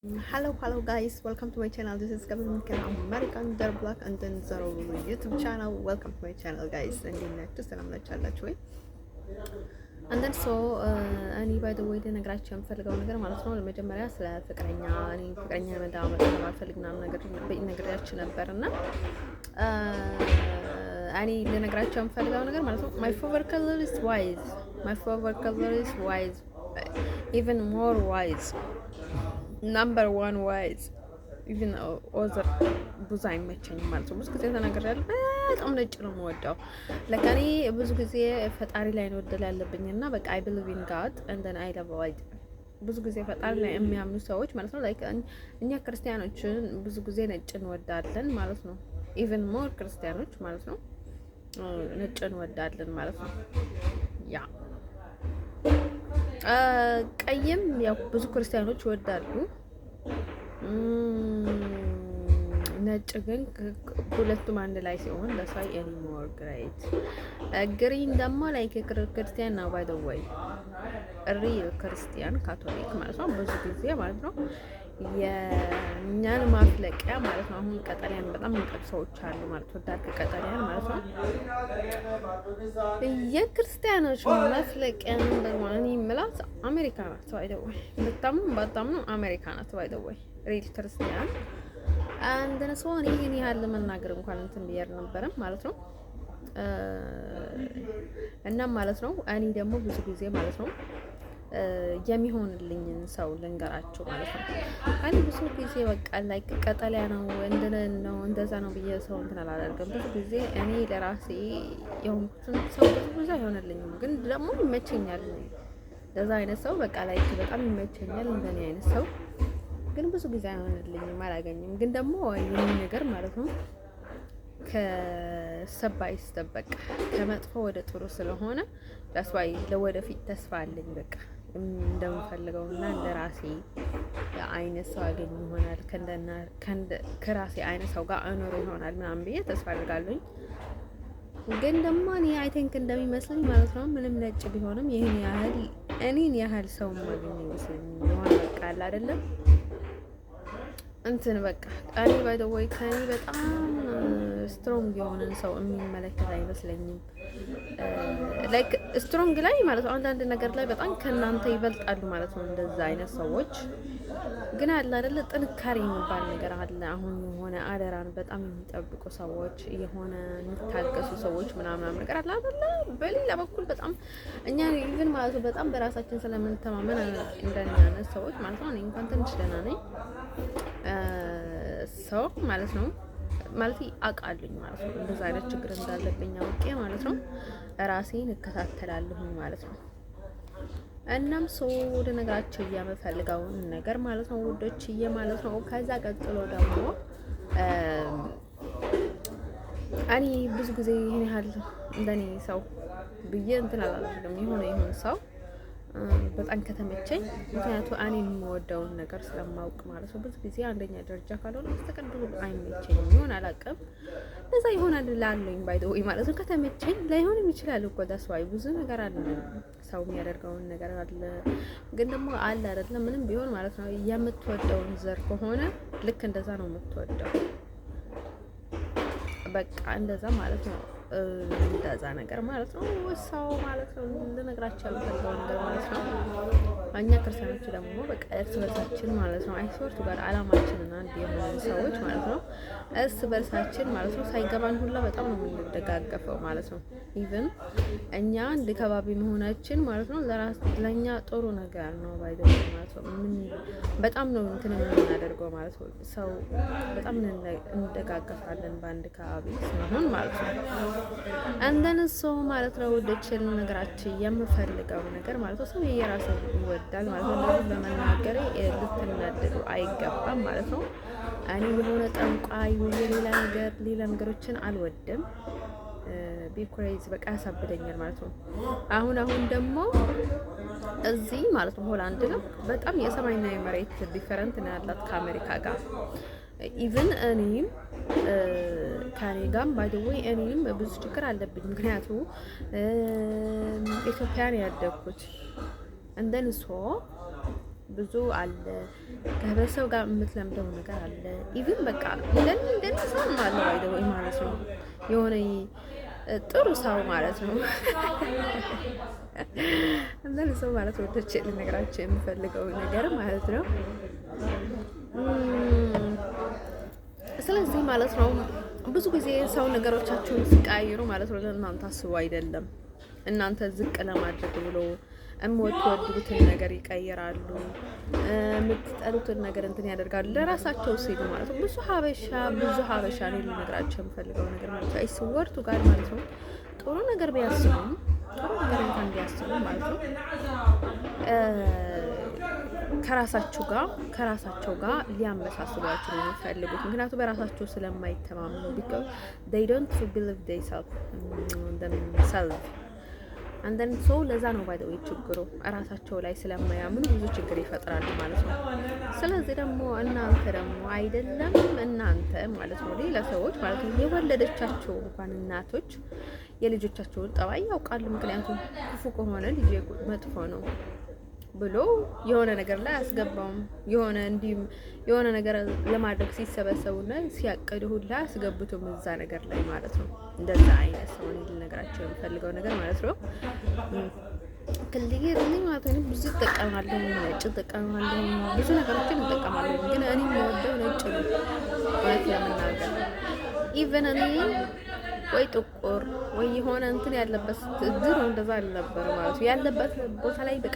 Hello guys, welcome to my channel. This is Kevin Ken American Dar Black and then Zero YouTube channel. Welcome to my channel guys. እንዴት ናችሁ? ሰላም ናችሁ ወይ? and then so እኔ by the way ልነግራችሁ የምፈልገው ነገር ማለት ነው ለመጀመሪያ ስለ ፍቅረኛ መዳመጥ ማልፈልግ ምናምን ነገር ነግሬያችሁ ነበርና እኔ ልነግራችሁ የምፈልገው ነገር ማለት ነው my favorite color is wise. My favorite color is wise. Even more wise. Number one wise. Even other ብዙ አይመቸኝም ማለት ነው። ብዙ ጊዜ ተናግሬያለሁ። በጣም ነጭ ነው የምወደው። ለካኔ ብዙ ጊዜ ፈጣሪ ላይ ነው ወደል ያለብኝና በቃ I believe in God and then I love white. ብዙ ጊዜ ፈጣሪ ላይ የሚያምኑ ሰዎች ማለት ነው ላይክ እኛ ክርስቲያኖችን ብዙ ጊዜ ነጭ እንወዳለን ማለት ነው። even more ክርስቲያኖች ማለት ነው ነጭ እንወዳለን ማለት ነው። ያ ቀይም ያው ብዙ ክርስቲያኖች ይወዳሉ። ነጭ ግን ሁለቱም አንድ ላይ ሲሆን ለሳይ ኤኒ ሞር ግሬት ግሪን ደግሞ ላይክ ክርስቲያን ነው ባይ ዘ ወይ ሪል ክርስቲያን ካቶሊክ ማለት ነው። ብዙ ጊዜ ማለት ነው የኛን ማፍለቂያ ማለት ነው። አሁን ቀጠሊያን በጣም የሚጠጡ ሰዎች አሉ ማለት ነው። ዳርክ ቀጠሊያን ማለት ነው የክርስቲያኖች ማፍለቂያ ነበር ማለት ነው። ይምላስ አሜሪካ ናት ባይ ዘ ወይ በጣም ነው አሜሪካ ናት ባይ ዘ ወይ ሪል ክርስቲያን አንድ ነው። ሰው እኔ ይሄን ያህል ለመናገር እንኳን እንትን ብዬር ነበርም ማለት ነው እና ማለት ነው እኔ ደግሞ ብዙ ጊዜ ማለት ነው የሚሆንልኝን ሰው ልንገራችሁ ማለት ነው። እኔ ብዙ ጊዜ በቃ ላይክ ቀጠሊያ ነው እንደዛ ነው ብዬ ሰው እንትን አላደርግም። ብዙ ጊዜ እኔ ለራሴ የሆንኩትን ሰው ብዙ አይሆንልኝም፣ ግን ደግሞ ይመቸኛል። እንደዛ አይነት ሰው በቃ ላይክ በጣም ይመቸኛል። እንደኔ አይነት ሰው ግን ብዙ ጊዜ አይሆንልኝም፣ አላገኝም። ግን ደግሞ የኔ ነገር ማለት ነው ከሰባይ ስተበቅ ከመጥፎ ወደ ጥሩ ስለሆነ ዳስዋይ ለወደፊት ተስፋ አለኝ። በቃ እንደምፈልገውና እንደራሴ አይነት ሰው አገኝ ይሆናል ከራሴ አይነት ሰው ጋር አኖር ይሆናል ምናምን ብዬ ተስፋ አድርጋለሁ። ግን ደግሞ እኔ አይ ቲንክ እንደሚመስለኝ ማለት ነው ምንም ነጭ ቢሆንም እኔን ያህል ሰው ማግኘት ይመስለኝ ነው። በቃ አለ አይደለም እንትን በቃ እኔ ባይ ዘ ወይ ከኔ በጣም ስትሮንግ የሆነን ሰው የሚመለከት አይመስለኝም። ላይክ ስትሮንግ ላይ ማለት ነው አንዳንድ ነገር ላይ በጣም ከእናንተ ይበልጣሉ ማለት ነው እንደዛ አይነት ሰዎች። ግን አለ አይደለ ጥንካሬ የሚባል ነገር አለ። አሁን የሆነ አደራን በጣም የሚጠብቁ ሰዎች፣ የሆነ የሚታገሱ ሰዎች ምናምን ነገር አለ አይደለ። በሌላ በኩል በጣም እኛ ኢቭን ማለት ነው በጣም በራሳችን ስለምንተማመን እንደኛ አይነት ሰዎች ማለት ነው እኔ እንኳን ትንሽ ደህና ነኝ ሰው ማለት ነው ማለት አውቃለሁኝ ማለት ነው እንደዛ አይነት ችግር እንዳለብኝ አውቄ ማለት ነው ራሴን እከታተላለሁኝ ማለት ነው። እናም ሰው ወደ ነገራቸው እያመፈልገው ነገር ማለት ነው ውዶችዬ ማለት ነው። ከዛ ቀጥሎ ደግሞ እኔ ብዙ ጊዜ ይሄን ያህል እንደኔ ሰው ብዬ እንትን አላደርግም። የሆነ ሰው በጣም ከተመቸኝ ምክንያቱም እኔ የምወደውን ነገር ስለማውቅ ማለት ነው። ብዙ ጊዜ አንደኛ ደረጃ ካልሆነ በስተቀር ብዙ አይመቸኝም። ይሆን አላውቅም ለዛ ይሆናል ላለኝ ባይ ዘ ወይ ማለት ነው። ከተመቸኝ ላይሆንም ይችላል እኮ ዳስዋይ ብዙ ነገር አለ ሰው የሚያደርገውን ነገር አለ። ግን ደግሞ አለ አይደለም ምንም ቢሆን ማለት ነው የምትወደውን ዘር ከሆነ ልክ እንደዛ ነው የምትወደው። በቃ እንደዛ ማለት ነው እንደዛ ነገር ማለት ነው ሰው ማለት ነው ልነግራችሁ ያልፈልገው ነገር ማለት ነው። እኛ ክርስቲያኖች ደግሞ በቃ እርስ በርሳችን ማለት ነው አይሶርቱ ጋር አላማችንን አንድ የሆኑ ሰዎች ማለት ነው እርስ በርሳችን ማለት ነው ሳይገባን ሁላ በጣም ነው የምንደጋገፈው ማለት ነው። ኢቭን እኛ አንድ ከባቢ መሆናችን ማለት ነው ለኛ ጥሩ ነገር ነው ባይ ዘ ማለት ነው። በጣም ነው እንትን የምናደርገው ማለት ነው። ሰው በጣም እንደጋገፋለን በአንድ ከባቢ ስለሆን ማለት ነው። አንደን ሰው ማለት ነው ወደችል ነገራችን የምፈልገው ነገር ማለት ነው ሰው የራሱ ይወዳል ማለት ነው። እንደዚህ በመናገር ልትናደዱ አይገባም ማለት ነው። እኔ የሆነ ጠንቋይ ወይ ሌላ ነገሮችን አልወድም። ቢኮሬዝ በቃ ያሳብደኛል ማለት ነው። አሁን ደግሞ እዚህ ማለት ነው ሆላንድ ነው በጣም የሰማይና የመሬት ዲፈረንት ነው ያላት ከአሜሪካ ጋር። ኢቭን እኔም ከኔ ጋር ባይ ዘ ወይ እኔም ብዙ ችግር አለብኝ። ምክንያቱም ኢትዮጵያን ያደግኩት እንደን ሶ ብዙ አለ። ከህብረተሰብ ጋር የምትለምደው ነገር አለ። ኢቭን በቃ እንደን ሰው አለ አይደው ማለት ነው። የሆነ ጥሩ ሰው ማለት ነው። እንደን ሰው ማለት ነው። ወደች ልነግራችሁ የምፈልገው ነገር ማለት ነው። ስለዚህ ማለት ነው ብዙ ጊዜ ሰው ነገሮቻችሁን ሲቀያይሩ ማለት ነው ለእናንተ አስቡ አይደለም። እናንተ ዝቅ ለማድረግ ብሎ የምትወዱትን ነገር ይቀይራሉ። የምትጠሉትን ነገር እንትን ያደርጋሉ ለራሳቸው ሲሉ ማለት ነው። ብዙ ሀበሻ ነው ልነግራቸው የምፈልገው ነገር ማለት ነው። አይስወርቱ ጋር ማለት ነው ጥሩ ነገር ቢያስቡም ጥሩ ነገር እንኳን ቢያስቡ ማለት ነው ከራሳቸው ጋር ሊያመሳስሏቸው ነው የሚፈልጉት። ምክንያቱም በራሳቸው ስለማይተማመኑ because they don't believe themselves and then so ለዛ ነው ባይደው ችግሩ ራሳቸው ላይ ስለማያምኑ ብዙ ችግር ይፈጥራሉ ማለት ነው። ስለዚህ ደግሞ እናንተ ደግሞ አይደለም እናንተ ማለት ነው ሌላ ሰዎች ማለት ነው የወለደቻቸው እንኳን እናቶች የልጆቻቸውን ጠባይ ያውቃሉ። ምክንያቱም ክፉ ከሆነ ልጅ መጥፎ ነው ብሎ የሆነ ነገር ላይ አስገባውም የሆነ ነገር ለማድረግ ሲሰበሰቡና ሲያቀዱ ሁላ አስገቡትም እዛ ነገር ላይ ማለት ነው። እንደዛ አይነት ሰው ልነግራቸው የምፈልገው ነገር ማለት ነው። ከልዬ ማለት ነው ብዙ ተጠቀማለሁ፣ ነጭ ተጠቀማለሁ፣ ብዙ ነገሮችን ተጠቀማለሁ። ግን እኔ የምወደው ነጭ ነው ማለት ለምናገር ኢቨን እኔ ወይ ጥቁር ወይ የሆነ እንትን ያለበት ድሮ እንደዛ አልነበረ ማለት ነው። ያለበት ቦታ ላይ በቃ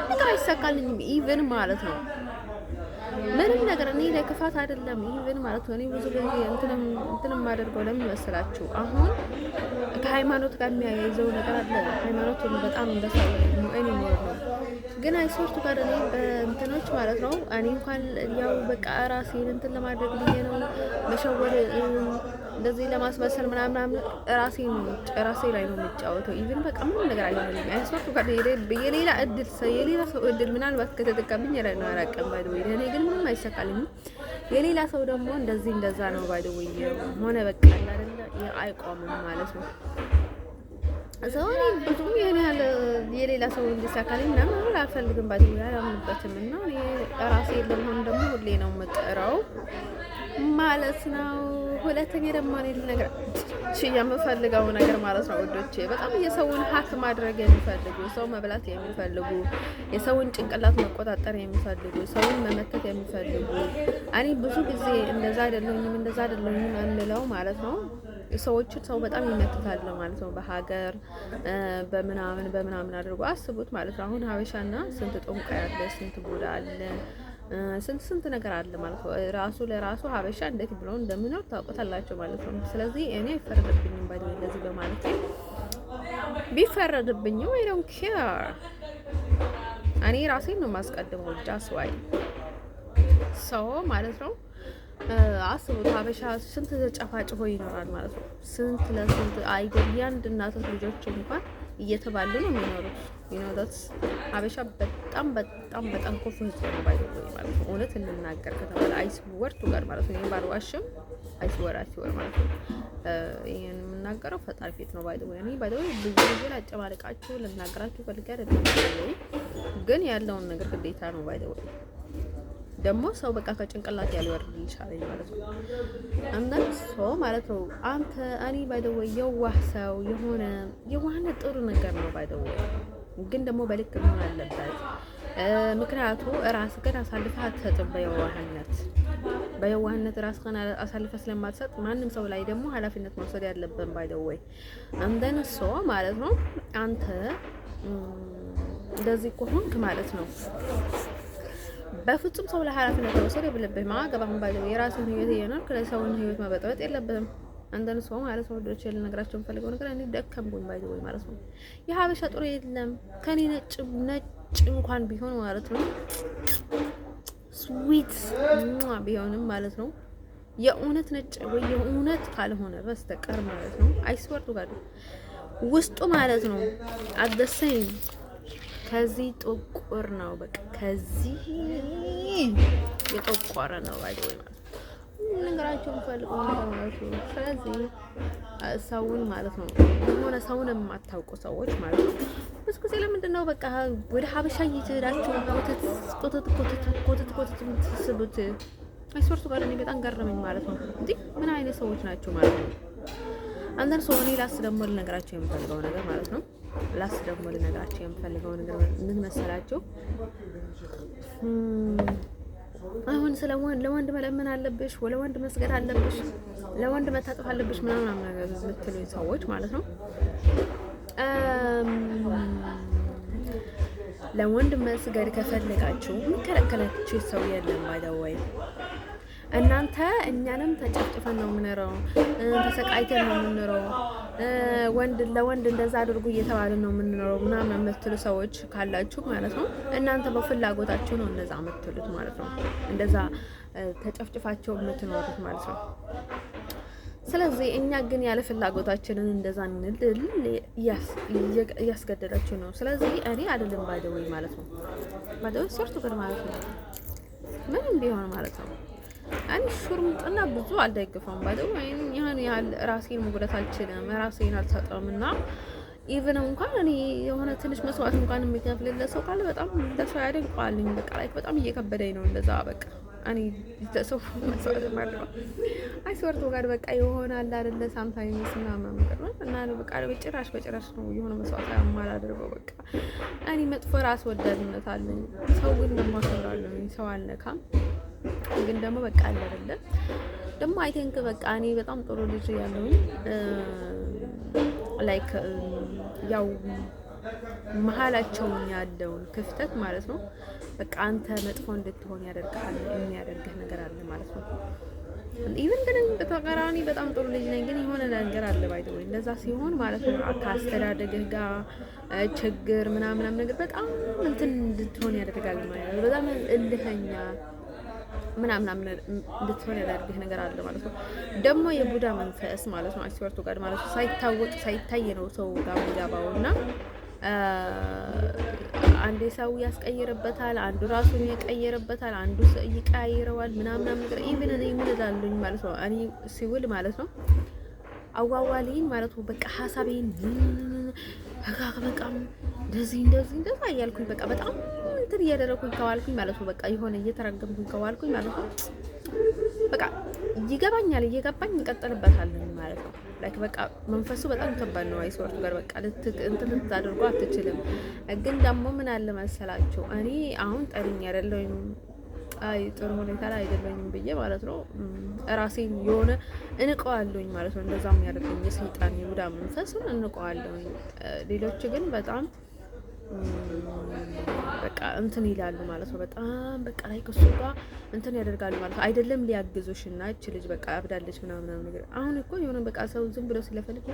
ነገር አይሳካልኝም ኢቭን ማለት ነው። ምንም ነገር እኔ ለክፋት አይደለም ኢቭን ማለት ነው። እኔ ብዙ ጊዜ እንትን የማደርገው ለምን መሰላችሁ? አሁን ከሃይማኖት ጋር የሚያያይዘው ነገር አለ። ሃይማኖቱን በጣም እንደሳው ነው እኔ ነው ግን አይሶርቱ ጋር እኔ በእንትኖች ማለት ነው እኔ እንኳን ያው በቃ ራሴን እንትን ለማድረግ ብዬ ነው መሸወድ እንደዚህ ለማስመሰል ምናምን ራሴ ላይ ነው የሚጫወተው። ኢቭን በቃ ምንም ነገር አይሆንም። አይሶርቱ ጋር የሌላ ሰው እድል ምናልባት ከተጠቀምኝ ያለ ነው አላውቅም ባይደው እኔ ግን ምንም አይሰካልኝም። የሌላ ሰው ደግሞ እንደዛ ነው ባይደው ሆነ በቃ አይደለ አይቆምም ማለት ነው። ሰው ብዙም የሌላ ሰው እንዲሳካልኝ ምናምን አልፈልግም ባይደው አላምንበትም እና እኔ ራሴ ለመሆን ደግሞ ሁሌ ነው የምጥረው ማለት ነው። ሁለተኛ ደግሞ እኔ ነገር የምፈልገው ነገር ማለት ነው ወዶቼ በጣም የሰውን ሀክ ማድረግ የሚፈልጉ ሰው መብላት የሚፈልጉ የሰውን ጭንቅላት መቆጣጠር የሚፈልጉ ሰውን መመከት የሚፈልጉ እኔ ብዙ ጊዜ እንደዛ አይደለሁኝም የምለው ማለት ነው። ሰዎችን ሰው በጣም ይመክታል ማለት ነው። በሀገር በምናምን አድርጎ አስቡት ማለት ነው። አሁን ሀበሻና ስንት ጦንቃይ አለ፣ ስንት ቡዳ አለ፣ ስንት ነገር አለ ማለት ነው። ራሱ ለራሱ ሀበሻ እንዴት ብሎ እንደምኖር ታውቁታላችሁ ማለት ነው። ስለዚህ እኔ አይፈረድብኝም ባይደው እንደዚህ በማለት ቢፈረድብኝም I don't care እኔ ራሴን ነው የማስቀድመው ጃስዋይ ሰው ማለት ነው። አስቡት ሀበሻ ስንት ተጨፋጭፎ ይኖራል ማለት ነው። ስንት ለስንት አይደል ያንድ እናት ልጆች እንኳን እየተባሉ ነው የሚኖሩት። ይኖዳት ሀበሻ በጣም ኮፍ ነው ባይደው ማለት ነው። እውነት እንናገር ከተባለ አይስወርቱ ጋር ማለት ነው ባልዋሽም አይስወር ማለት ነው። ይሄን የምናገረው ፈጣሪ ፊት ነው ባይደው ብዙ ጊዜ ላጨማልቃችሁ ልናገራችሁ ፈልጌ አይደለም ግን ያለውን ነገር ግዴታ ነው ባይደው ደግሞ ሰው በቃ ከጭንቅላት ያልወርድ ይሻላል ማለት ነው። አንዳንድ ሰው ማለት ነው እኔ ባይደው የዋህ ሰው የዋህነት ጥሩ ነገር ነው ባይደው ግን ደግሞ በልክ መሆን አለበት። ምክንያቱም ራስህን አሳልፈህ አትሰጥም። በየዋህነት ራስህን አሳልፈህ ስለማትሰጥ ማንም ሰው ላይ ደግሞ ኃላፊነት መውሰድ ያለብን ባይደው አንተን ሰው ማለት ነው። አንተ እንደዚህ ከሆንክ ማለት ነው በፍጹም ሰው ላይ ኃላፊነት መውሰድ የለብህም። ማገባህም ባይደው የራስህን ህይወት እየኖርክ ለሰውን ህይወት መበጥበጥ የለብህም። አንተን ሰው ማለት ነው ወዶች ልነግራቸው የምፈልገው ነገር እኔ ደከምኩኝ ባይደው ማለት ነው። የሀበሻ ጥሩ የለም ከኔ ነጭ እንኳን ቢሆን ማለት ነው ስዊት ቢሆንም ማለት ነው የእውነት ነጭ ወይ የእውነት ካልሆነ በስተቀር ማለት ነው አይስወርቱ ጋር ውስጡ ማለት ነው አደሰኝ ከዚህ ጥቁር ነው በቃ ከዚህ የጠቆረ ነው ባይደው ማለት ነገራቸውን ፈልገው ነው ማለት ነው። ስለዚህ ሰውን ማለት ነው የሆነ ሰውን የማታውቁ ሰዎች ማለት ነው ብዙ ጊዜ ለምንድን ነው በቃ ወደ ሀበሻ እየተሄዳችሁ ኮተት የምትስቡት? አይሶርቱ ጋር እኔ በጣም ገረመኝ ማለት ነው። እንዴ ምን አይነት ሰዎች ናቸው ማለት ነው? አንተን ሰው እኔ ላስ ደግሞ ልነግራቸው የምፈልገው ነገር ማለት ነው ምን መሰላቸው? አሁን ለወንድ መለመን አለብሽ፣ ለወንድ መስገድ አለብሽ፣ ለወንድ መታጠፍ አለብሽ ምናምን ነገር የምትሉኝ ሰዎች ማለት ነው። ለወንድ መስገድ ከፈለጋችሁ የሚከለከላችሁ ሰው የለም። ባይደወይ እናንተ እኛንም ተጨፍጭፈን ነው የምንኖረው፣ ተሰቃይተን ነው የምንኖረው፣ ለወንድ እንደዛ አድርጉ እየተባልን ነው የምንኖረው ምናምን የምትሉ ሰዎች ካላችሁ ማለት ነው እናንተ በፍላጎታችሁ ነው እንደዛ የምትሉት ማለት ነው። እንደዛ ተጨፍጭፋቸው የምትኖሩት ማለት ነው። ስለዚህ እኛ ግን ያለ ፍላጎታችንን እንደዛ እንድል እያስገደዳችሁ ነው። ስለዚህ እኔ አይደለም ባይደወይ ማለት ነው ባይደወይ ሰርቱ ግን ማለት ነው ምንም ቢሆን ማለት ነው እኔ ሹርምጥና ብዙ አልደግፈውም። ባይደወይ ያን ያህል ራሴን መጉዳት አልችልም፣ ራሴን አልሰጠውም እና ኢቭን እንኳን እኔ የሆነ ትንሽ መስዋዕት እንኳን የሚከፍልለት ሰው ካለ በጣም ለሰው ያደንቀዋልኝ። በቃ ላይ በጣም እየከበደኝ ነው እንደዛ በቃ እኔ ለሰው መስዋዕት ማድረግ አይስወርቱ ጋር በቃ ይሆናል አይደለ ሳምታይምስ ምናምን ነገር ነው እና በቃ በጭራሽ ነው የሆነ መስዋዕት የማላደርገው። በቃ እኔ መጥፎ ራስ ወዳድነት አለኝ። ሰው ግን ደግሞ አከብራለሁ፣ ሰው አልነካም። ግን ደግሞ በቃ አለ አይደለ ደግሞ አይ ቲንክ በቃ እኔ በጣም ጥሩ ልጅ ያለውኝ ላይክ ያው መሀላቸውን ያለውን ክፍተት ማለት ነው በቃ አንተ መጥፎ እንድትሆን ያደርግሃል፣ የሚያደርግህ ነገር አለ ማለት ነው። ኢቭን ግን በተቃራኒ በጣም ጥሩ ልጅ ነኝ፣ ግን የሆነ ነገር አለ ባይደው እንደዛ ሲሆን ማለት ነው ከአስተዳደግህ ጋር ችግር ምናምን ነገር በጣም እንትን እንድትሆን ያደርጋል ማለት ነው። በጣም እልኸኛ ምናምን እንድትሆን ያደርግህ ነገር አለ ማለት ነው። ደግሞ የቡዳ መንፈስ ማለት ነው አስወርቱ ጋር ማለት ነው ሳይታወቅ ሳይታይ ነው ሰው ጋር የሚገባውና አንዴ ሰው ያስቀይርበታል፣ አንዱ ራሱን ያቀይርበታል፣ አንዱ ይቀያይረዋል ምናምን ነገር ኢቭን እኔ ምን እላለሁኝ ማለት ነው እኔ ሲውል ማለት ነው አዋዋሊን ማለት ነው በቃ ሐሳቤን በቃ እንደዚህ እያልኩኝ በቃ በጣም እንትን እያደረኩኝ ከዋልኩኝ ማለት ነው በቃ የሆነ እየተረገምኩኝ ከዋልኩኝ ማለት ነው በቃ ይገባኛል፣ እየገባኝ እንቀጥልበታለን ማለት ነው። ላይክ በቃ መንፈሱ በጣም ከባድ ነው። አይስወርቱ ጋር በቃ እንትን ልታደርጉ አትችልም። ግን ደግሞ ምን አለ መሰላችሁ እኔ አሁን ጠሪኝ አይደለሁኝ ጥሩ ሁኔታ ላይ አይደለሁኝም ብዬ ማለት ነው ራሴን የሆነ እንቀዋለሁኝ ማለት ነው። እንደዛም ያደርገኝ የሰይጣን የቡዳ መንፈስን እንቀዋለሁኝ። ሌሎች ግን በጣም በቃ እንትን ይላሉ ማለት ነው። በጣም በቃ ላይ ከሱ ጋር እንትን ያደርጋሉ ማለት ነው። አይደለም ሊያግዙሽ እና እቺ ልጅ በቃ አብዳለች ምናምን ነገር አሁን እኮ የሆነ በቃ ሰው ዝም ብሎ ስለፈልግ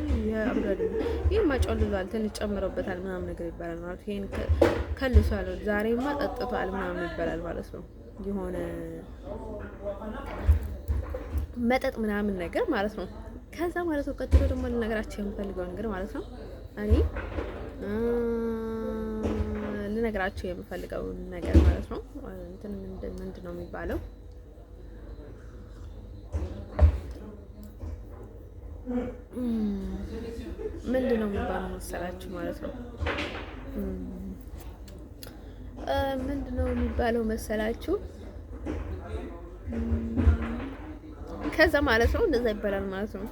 አብዳለች ይሄን ማጨልዟል ትንሽ ጨምሮበታል ምናምን ነገር ይባላል ማለት ይሄን ከልሷል ዛሬማ ጠጥቷል ምናምን ይባላል ማለት ነው። የሆነ መጠጥ ምናምን ነገር ማለት ነው። ከዛ ማለት ነው ቀጥሎ ደግሞ ልነግራችሁ የምፈልገው ነገር ማለት ነው እኔ ልነግራችሁ የምፈልገው ነገር ማለት ነው እንትን ምንድን ነው የሚባለው ምንድን ነው የሚባለው መሰላችሁ ማለት ነው ምንድን ነው የሚባለው መሰላችሁ ከዛ ማለት ነው እንደዛ ይባላል ማለት ነው።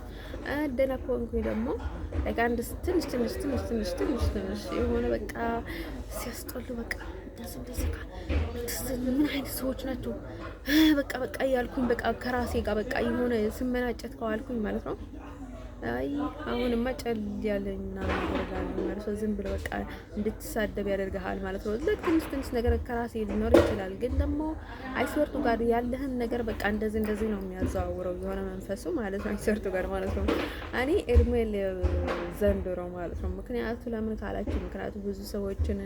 ደህና ከሆንኩኝ ደግሞ like አንድ ትንሽ የሆነ በቃ ሲያስጠሉ በቃ እንደዚህ ምን አይነት ሰዎች ናቸው በቃ እያልኩኝ በቃ ከራሴ ጋር በቃ የሆነ ስመናጨት ከዋልኩኝ ማለት ነው አይ አሁንማ ጨል ያለኝና ማለት ነው ዝም ብሎ በቃ እንድትሳደብ ያደርግሃል ማለት ነው። ትንሽ ነገር ከራሴ ሊኖር ይችላል፣ ግን ደግሞ አይስወርቱ ጋር ያለህን ነገር በቃ እንደዚህ ነው የሚያዘዋውረው የሆነ መንፈሱ ማለት ነው አይስወርቱ ጋር ማለት ነው። እኔ ኤርሜል ዘንድሮ ማለት ነው ለምን ካላችሁ ምክንያቱ ብዙ ሰዎችን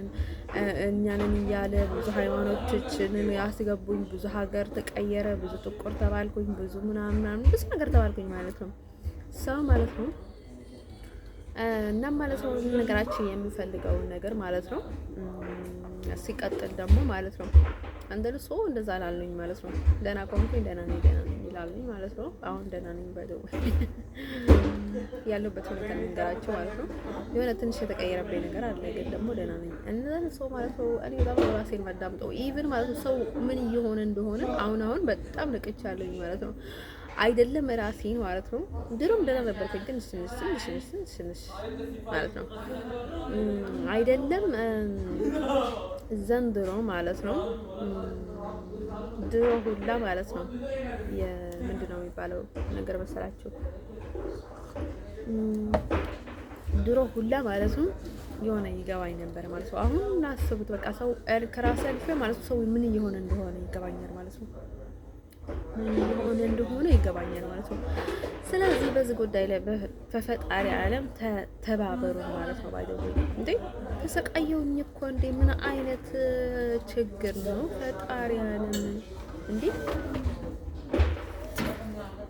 እኛንን እያለ ብዙ ሃይማኖቶችን ያስገቡኝ፣ ብዙ ሀገር ተቀየረ፣ ብዙ ጥቁር ተባልኩኝ፣ ብዙ ምናምን ብዙ ነገር ተባልኩኝ ማለት ነው። ሰው ማለት ነው እና ማለት ነው ነገራችን የምፈልገውን ነገር ማለት ነው። ሲቀጥል ደግሞ ማለት ነው አንደልሶ እንደዛ ላለኝ ማለት ነው። ደህና ቆምኩኝ ደህና ነኝ ይላልኝ ማለት ነው። አሁን ደህና ነኝ ባይደው ያለበት ሁኔታ ነገራቸው ማለት ነው። የሆነ ትንሽ የተቀየረብኝ ነገር አለ፣ ግን ደግሞ ደህና ነኝ። እንደልሶ ማለት ነው እኔ በጣም ራሴን ማዳምጠው ኢቭን ማለት ነው ሰው ምን እየሆነ እንደሆነ አሁን በጣም ንቅቻለኝ ማለት ነው። አይደለም ራሴን ማለት ነው። ድሮም ደህና ነበርኩኝ፣ ግን ትንሽ ማለት ነው። አይደለም ዘንድሮ ማለት ነው። ድሮ ሁላ ማለት ነው ምንድን ነው የሚባለው ነገር መሰላችሁ? ድሮ ሁላ ማለት ነው የሆነ ይገባኝ ነበር ማለት ነው። አሁን አስቡት በቃ ሰው ከራስ አልፈ ማለት ነው ሰው ምን እየሆነ እንደሆነ ይገባኛል ማለት ነው። ምን እንደሆነ ይገባኛል ማለት ነው። ስለዚህ በዚህ ጉዳይ ላይ በፈጣሪ ዓለም ተባበሩ ማለት ነው። ባይደው እንዴ ተሰቃየውኝ እኮ እንዴ! ምን አይነት ችግር ነው? ፈጣሪ ዓለም እንዴ!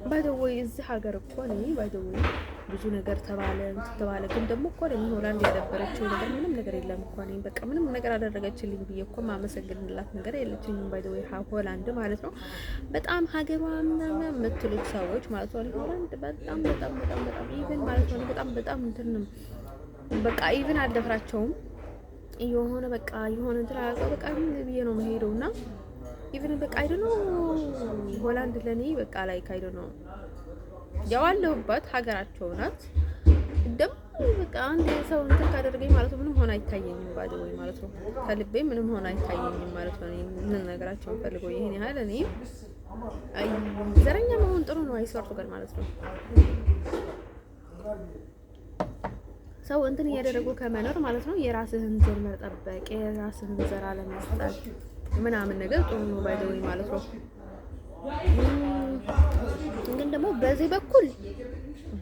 ባይደው እዚህ ሀገር እኮ ነው ባይደው ብዙ ነገር ተባለ ግን ደግሞ እኮ ነው ሆላንድ ያደበረችው ነገር ምንም ነገር የለም እኮ ነው። በቃ ምንም ነገር አደረገችልኝ ብዬ እኮ ማመሰግንላት ነገር የለችኝም። ባይ ዘ ወይ ሆላንድ ማለት ነው በጣም ሀገሯ ምናምን የምትሉት ሰዎች ማለት ነው ሆላንድ በጣም ኢቭን ማለት ነው በጣም እንትን በቃ ኢቭን አልደፍራቸውም የሆነ በቃ የሆነ እንትን አላውቀው በቃ ምን ብዬ ነው መሄደውና ኢቭን በቃ አይደኖ ሆላንድ ለኔ በቃ ላይ ካይዶ ነው ያዋለሁባት ሀገራቸው ናት። ደግሞ በቃ አንድ ሰው እንትን ካደረገኝ ማለት ነው ምንም ሆነ አይታየኝም ባዶ ወይ ማለት ነው ከልቤ ምንም ሆነ አይታየኝም ማለት ነው። ምን ነገራቸውን ፈልገው ይሄን ያህል እኔ ዘረኛ መሆን ጥሩ ነው አይሰርቱ ጋር ማለት ነው። ሰው እንትን እያደረጉ ከመኖር ማለት ነው የራስህን ዘር መጠበቅ የራስህን ዘር አለመስጠት ምናምን ነገር ጥሩ ነው ባዶ ወይ ማለት ነው። ግን ደግሞ በዚህ በኩል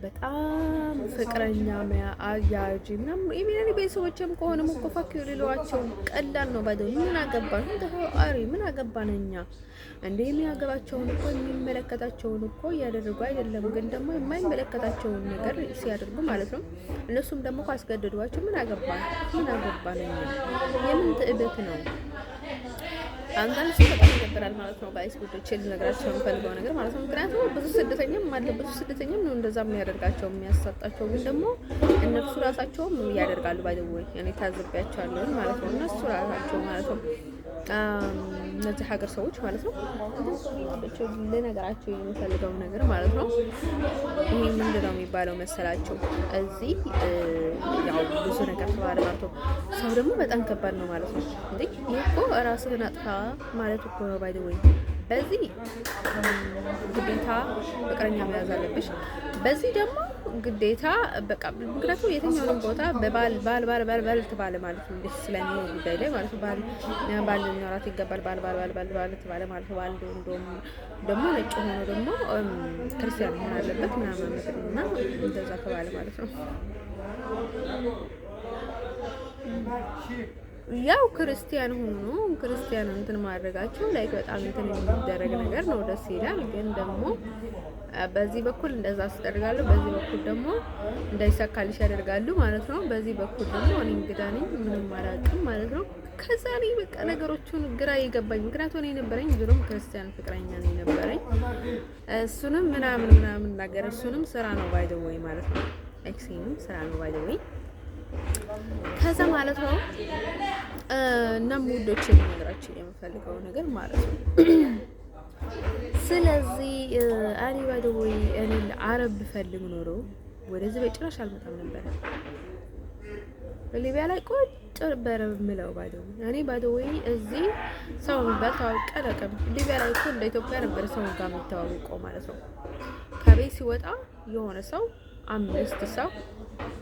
በጣም ፍቅረኛ አያጅ ምናምን ኢሚናኒ ቤተሰቦችም ከሆነ መቆፋክ ይልሏቸው ቀላል ነው። ባይደው ምን አገባን አሪ ምን አገባን እኛ እንዴ የሚያገባቸውን እኮ የሚመለከታቸውን እኮ ያደርጉ አይደለም። ግን ደግሞ የማይመለከታቸውን ነገር ሲያደርጉ ማለት ነው እነሱም ደግሞ ካስገደዷቸው ምን አገባን እኛ የምን ትዕበት ነው? አንዳንድ ሰው በጣም ይደብራል ማለት ነው። ጋይስ ጉዶች ልነግራቸው የምፈልገው ነገር ማለት ነው። ምክንያቱም ብዙ ስደተኛም ነው እንደዛ የሚያደርጋቸው የሚያሳጣቸው፣ ግን ደግሞ እነሱ ራሳቸውም ያደርጋሉ። ባይደወይ እኔ ታዝቤያቸዋለሁ ማለት ነው። እነሱ ራሳቸው ማለት ነው እነዚህ ሀገር ሰዎች ማለት ነው ልነግራቸው የሚፈልገው ነገር ማለት ነው ይሄ ምንድን ነው የሚባለው መሰላቸው? እዚህ ያው ብዙ ነገር ተባለ ማለት ነው። ሰው ደግሞ በጣም ከባድ ነው ማለት ነው። እንዴ ይሄ እኮ ራስህን አጥፋ ማለት እኮ ነው። ባይ ዘ ወይ በዚህ ግዴታ ፍቅረኛ መያዝ አለብሽ። በዚህ ደግሞ ግዴታ በቃ ምክንያቱም የትኛውንም ቦታ ባል ተባለ ማለት ነው። ደስ ስለሚሆን ጉዳይ ላይ ማለት ነው ባል ሊኖራት ይገባል። ባል ተባለ ማለት ነው። ባል ደግሞ ነጭ ሆኖ ደግሞ ክርስቲያን መሆን አለበት ምናምን እና እንደዛ ተባለ ማለት ነው። ያው ክርስቲያን ሆኖ ክርስቲያን እንትን ማድረጋቸው ላይ በጣም እንትን የሚደረግ ነገር ነው፣ ደስ ይላል። ግን ደግሞ በዚህ በኩል እንደዛ አስደርጋሉ፣ በዚህ በኩል ደግሞ እንዳይሳካልሽ ያደርጋሉ ማለት ነው። በዚህ በኩል ደግሞ እኔ እንግዳ ነኝ ምንም አላውቅም ማለት ነው። ከዛ ላይ በቃ ነገሮቹን ግራ ይገባኝ። ምክንያቱም እኔ ነበረኝ ድሮም ክርስቲያን ፍቅረኛ ነው ነበረኝ። እሱንም ምናምን ነገር እሱንም ስራ ነው ባይ ዘ ወይ ማለት ነው። ኤክሲንም ስራ ነው ባይ ዘ ወይ ከዛ ማለት ነው እና ሙዶች ነገራችን የምፈልገው ነገር ማለት ነው። ስለዚህ አሊ ባይ ዘ ወይ እኔ አረብ ፈልግ ኖሮ ወደዚህ በጭራሽ አልመጣም ነበር። በሊቢያ ላይ ቁጭ ነበር የምለው ባይ ዘ ወይ እኔ ባይ ዘ ወይ እዚህ ሰው በታውቀ ለቀም ሊቢያ ላይ እኮ እንደ ኢትዮጵያ ነበር ሰው ጋር የሚተዋወቀው ማለት ነው። ከቤት ሲወጣ የሆነ ሰው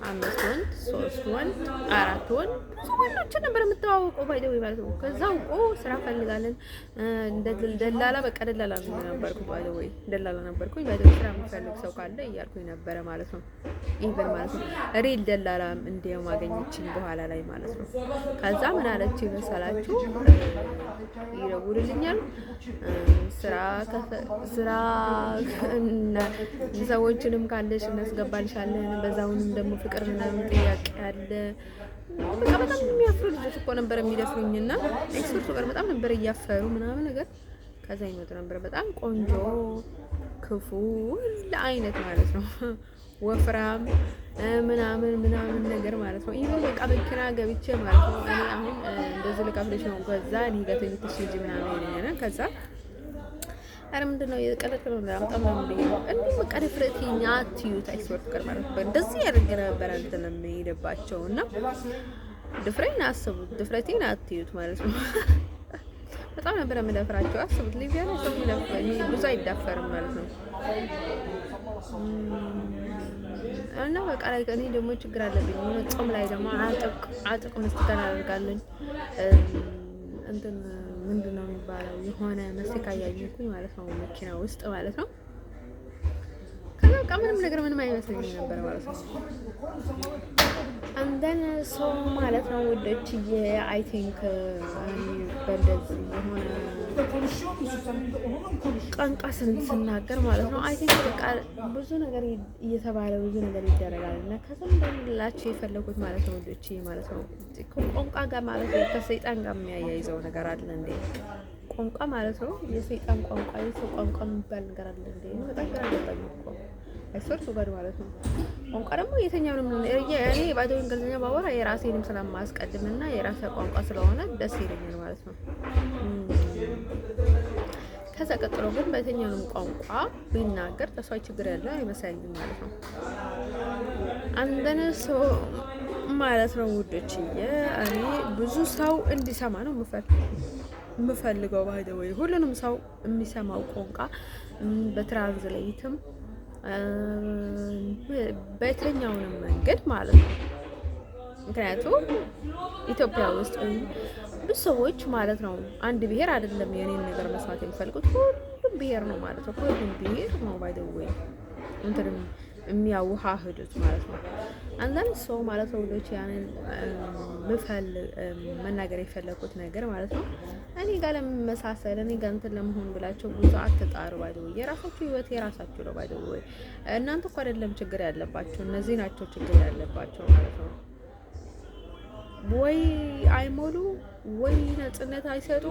አምስት ወንድ 3 ወንድ 4 ወንድ ሰዎችን ነበር የምተዋወቀው ባይ ዘ ወይ ማለት ነው። ከዛ አውቆ ስራ ፈልጋለን እንደ ደላላ በቃ ደላላ ነበርኩ ባይ ዘ ወይ ደላላ ነበርኩኝ ባይ ዘ ወይ ስራ የምፈልግ ሰው ካለ እያልኩኝ ነበረ ማለት ነው። ኢቨን ማለት ነው ሪል ደላላ እንደው ማገኘችኝ በኋላ ላይ ማለት ነው። ከዛ ምን አለች መሰላችሁ? ይደውልልኛል ስራ ሰዎችንም ካለሽ እናስገባ እናጋባልሻለን፣ በዛውንም ደግሞ ፍቅር ምናምን ጥያቄ አለ። በቃ በጣም የሚያፍሩ ልጆች እኮ ነበር የሚደፍሩኝና ኤክስፐርቱ ጋር በጣም ነበር እያፈሩ ምናምን ነገር ከዛ ይመጡ ነበር። በጣም ቆንጆ ክፉ ለአይነት ማለት ነው ወፍራም ምናምን ነገር ማለት ነው። ይሄ በቃ መኪና ገብቼ ማለት ነው እኔ አሁን እንደዚህ ልካፍለሽ ነው ከዛ እኔ ጋር ተኝተሽ እንጂ ምናምን ይለኛል። ከዛ አረ ምንድነው የቀለቀለው ነው አምጣም ነው እንዴ በቃ ድፍረቴኛ አትዩት ኤክስፐርት ጋር ማለት ነው እንደዚህ ያደርግ ነበር እንትን የሚሄድባቸው እና ድፍረቴን አስቡት፣ ድፍረቴን አትዩት ማለት ነው። በጣም ነበር የምደፍራቸው። አስቡት ሊቢያ ላይ ሰው ይደፍራል ብዙ አይዳፈርም ማለት ነው። እና በቃ ላይ እኔ ደግሞ ችግር አለብኝ ጾም ላይ ደግሞ አጥቅ መስጠት አደርጋለሁ። እንትን ምንድነው የሚባለው የሆነ መስቲካ ያየኩኝ ማለት ነው መኪና ውስጥ ማለት ነው። ከዛ በቃ ምንም አይመስለኝም ነበር ማለት ነው። አንደን ሰው ማለት ነው ወደችዬ አይ ቲንክ በእንደዚህ የሆነ ቋንቋ ስናገር ማለት ነው አይ ቲንክ በቃ ብዙ ነገር እየተባለ ብዙ ነገር ይደረጋል እና ከዛ እንደምላችሁ የፈለኩት ማለት ነው ወደችዬ ማለት ነው ቋንቋ ጋር ማለት ነው ከሰይጣን ጋር የሚያያይዘው ነገር አለ እንዴ? ቋንቋ ማለት ነው የሰይጣን ቋንቋ የሰው ቋንቋ የሚባል ነገር አለ እንዴ? በጣም ግራ ገባኝ እኮ አይሶርቱ ጋር ማለት ነው። ቋንቋ ደግሞ የተኛውንም እኔ ባዶ እንግሊዝኛ ባወራ የራሴንም ስለማስቀድምና የራሴ ቋንቋ ስለሆነ ደስ ይለኛል ማለት ነው። ከዛ ቀጥሎ ግን በየትኛውንም ቋንቋ ቢናገር ተስፋ ችግር ያለው አይመስለኝም ማለት ነው። አንደነ ሰው ማለት ነው ውዶችዬ እኔ ብዙ ሰው እንዲሰማ ነው የምፈልገው ባይደው ሁሉንም ሰው የሚሰማው ቋንቋ በትራንስሌትም በየትኛውንም መንገድ ማለት ነው። ምክንያቱም ኢትዮጵያ ውስጥ ብዙ ሰዎች ማለት ነው አንድ ብሔር አይደለም የኔን ነገር መስማት የሚፈልጉት ሁሉም ብሔር ነው ማለት ነው። ሁሉም ብሔር ነው ባይ ዘ ዌይ እንትንም የሚያዋህዱት ማለት ነው። አንዳንድ ሰው ማለት ነው ወዶች ያንን መናገር የፈለኩት ነገር ማለት ነው እኔ ጋር ለመመሳሰል እኔ ጋር እንትን ለመሆን ብላችሁ ብዙ አትጣሩ ባይ ዘ ዌይ የራሳችሁ ህይወት የራሳችሁ ነው ባይ ዘ ዌይ እናንተ እኮ አይደለም ችግር ያለባችሁ እነዚህ ናቸው ችግር ያለባቸው ማለት ነው። ወይ አይሞሉ ወይ ነጽነት አይሰጡ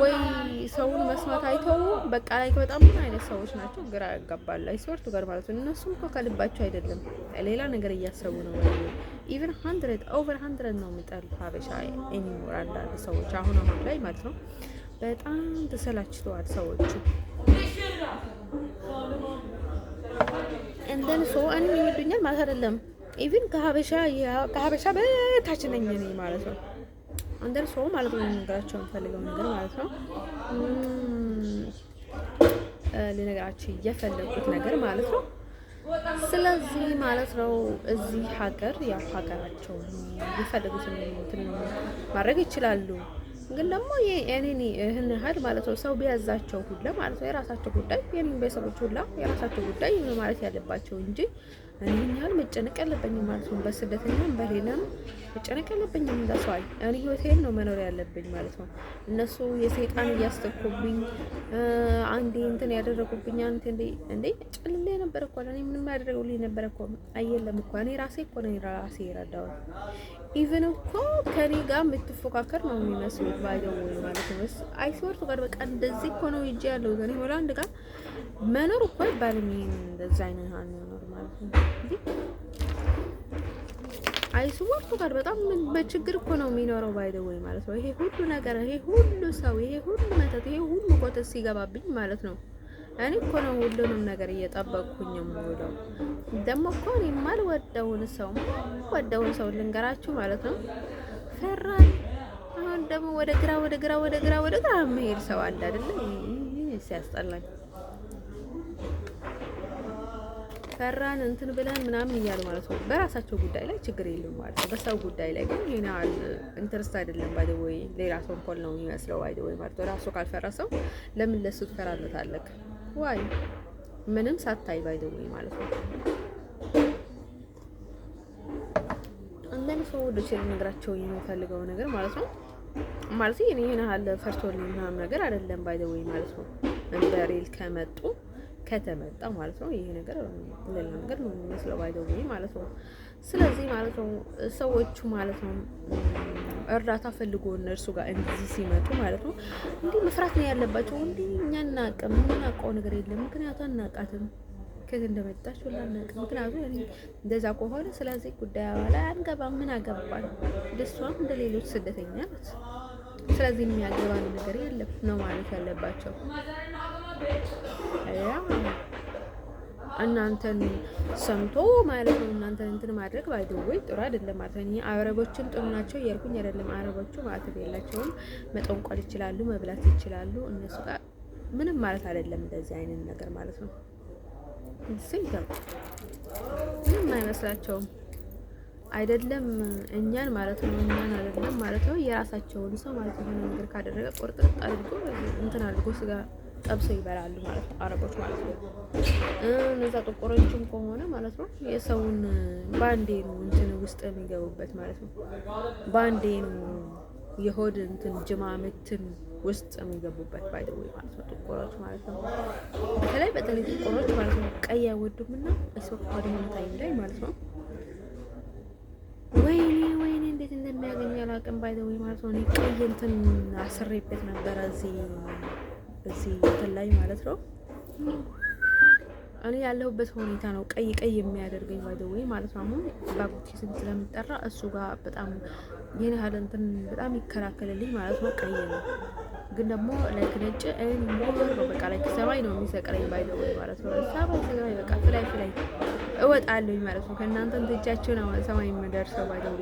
ወይ ሰውን መስማት አይተው በቃ ላይ በጣም ምን አይነት ሰዎች ናቸው ግራ ያጋባል። አይሶርቱ ጋር ማለት ነው እነሱም እኮ ከልባቸው አይደለም ሌላ ነገር እያሰቡ ነው። ኢቭን 100 ነው የሚጠሉት ሀበሻ ኤኒሞር አንዳንድ ሰዎች አሁን ላይ ማለት ነው በጣም ተሰላችተዋል ሰዎቹ። እንደን ሰው እኔ ይወዱኛል ማለት አይደለም ኢቭን ከሀበሻ በታች ነኝ እኔ ማለት ነው። አንደር ሰው ማለት ነው ነገራቸውን ፈልገው ነገር ማለት ነው ለነገራችን እየፈለኩት ነገር ማለት ነው። ስለዚህ ማለት ነው እዚህ ሀገር ያው ሀገራቸውን የፈለጉትን እንትን ማድረግ ይችላሉ። ግን ደግሞ የኔ እህን ሀድ ማለት ነው ሰው ቢያዛቸው ሁላ ማለት ነው የራሳቸው ጉዳይ የኔን ቤተሰቦች ሁላ የራሳቸው ጉዳይ ማለት ያለባቸው እንጂ እኔ ያህል መጨነቅ ያለብኝም ማለት ነው። በስደተኛም በሌላም መጨነቅ ያለብኝም እንደሷል እኔ ህይወቴን ነው መኖር ያለብኝ ማለት ነው። እነሱ የሰይጣን እያስተኩብኝ አንዴ እንትን ያደረጉብኝ እንዴ ጨልሌ ነበር እኮ እኔ ምንም ያደረጉልኝ ነበር እኮ አየለም እኮ እኔ ራሴ እኮ ነው ራሴ ይረዳው ኢቭን እኮ ከኔ ጋር የምትፎካከር ነው የሚመስሉት ባይደው ማለት ነው። አይሶርቱ ጋር በቃ እንደዚህ እኮ ነው ይዤ ያለው እኔ ሆላንድ ጋር መኖር እኮ አይባልም ይሄን እንደዛ አይነት አኖር ማለት ነው። እንዴ አይሶርቱ ጋር በጣም በችግር እኮ ነው የሚኖረው ባይደው ማለት ነው። ይሄ ሁሉ ነገር ይሄ ሁሉ ሰው ይሄ ሁሉ መተት ይሄ ሁሉ ኮተት ሲገባብኝ ማለት ነው እኔ እኮ ነው ሁሉንም ነገር እየጠበቅኩኝ የምውለው። ደግሞ እኮ እኔ የማልወደውን ሰው ልንገራችሁ ማለት ነው ፈራን። አሁን ደግሞ ወደ ግራ መሄድ ሰው አለ አይደል? ሲያስጠላኝ ፈራን እንትን ብለን ምናምን እያሉ ማለት ነው። በራሳቸው ጉዳይ ላይ ችግር የለም ማለት ነው። በሰው ጉዳይ ላይ ግን ይሄን ኢንተረስት አይደለም ባይ ዘ ዌይ ሌላ ሰው እንኳን ነው የሚመስለው ባይ ዘ ዌይ ማለት ነው። ራሱ ካልፈራ ሰው ለምን ለሱ ትፈራለታለህ? ዋይ ምንም ሳታይ ባይ ዘ ዌይ ማለት ነው። አንዳንድ ሰው ወደ ቸር ነገራቸው የሚፈልገው ነገር ማለት ነው ማለት ይሄን ያህል ፈርቶልኝ ምናምን ነገር አይደለም ባይ ዘ ዌይ ማለት ነው። እንደ ሪል ከመጡ ከተመጣ ማለት ነው ይሄ ነገር ሌላ ነገር ነው የሚመስለው ባይደው ማለት ነው። ስለዚህ ማለት ነው ሰዎቹ ማለት ነው እርዳታ ፈልጎ እነርሱ ጋር እንደዚህ ሲመጡ ማለት ነው እንዲህ መስራት ነው ያለባቸው። እንዲህ እኛ እናቅም የምናውቀው ነገር የለም፣ ምክንያቱም አናውቃትም ከየት እንደመጣች ሁላ አናውቅም። ምክንያቱም እንደዛ ከሆነ ስለዚህ ጉዳዩ ላይ አንገባም። ምን አገባን? እሷም እንደ ሌሎች ስደተኛ ናት። ስለዚህ የሚያገባን ነገር የለም ነው ማለት ያለባቸው። እናንተን ሰምቶ ማለት ነው እናንተን እንትን ማድረግ ባይደወይ ጥሩ አይደለም ማለት ነው። አረቦችን ጥሩ ናቸው እያልኩኝ አይደለም። አረቦቹ ማለት የላቸውም፣ መጠንቆል ይችላሉ፣ መብላት ይችላሉ። እነሱ ጋር ምንም ማለት አይደለም እንደዚህ አይነት ነገር ማለት ነው። ሲምፕል ምንም አይመስላቸውም አይደለም እኛን ማለት ነው። እኛን አይደለም ማለት ነው የራሳቸውን ሰው ማለት ነው ነገር ካደረገ ቁርጥርጥ አድርጎ እንትን አድርጎ ስጋ ጠብሰው ይበላሉ ማለት ነው አረቦች ማለት ነው። እነዛ ጥቁሮችም ከሆነ ማለት ነው የሰውን ባንዴ ነው እንትን ውስጥ የሚገቡበት ማለት ነው። ባንዴ ነው የሆድ እንትን ጅማምትን ውስጥ የሚገቡበት ባይደው ማለት ነው ጥቁሮች ማለት ነው። በተለይ ጥቁሮች ማለት ነው ቀይ አይወዱምና እሱቅ ወደሆነ ታይም ላይ ማለት ነው ወይኔ እንዴት እንደሚያገኝ አላውቅም። ባይደው ማለት ነው ቀይ እንትን አስሬበት ነበረ እዚህ እንትን ላይ ማለት ነው። እኔ ያለሁበት ሁኔታ ነው ቀይ የሚያደርገኝ ባይደው ማለት ነው። አሁን ባቡቲ ስም ስለምጠራ እሱ ጋር በጣም የኔ ያህል እንትን በጣም ይከራከልልኝ ማለት ነው። ቀይ ነው ግን ደግሞ ላይክ ነጭ ነው በቃ ላይክ ሰማይ ነው የሚሰቅለኝ ባይደው ማለት ነው። ሰማይ በቃ ፍላይ እወጣለሁ ማለት ነው። ከእናንተ እንትጃችሁ ነው ሰማይ የምደርሰው ባይደው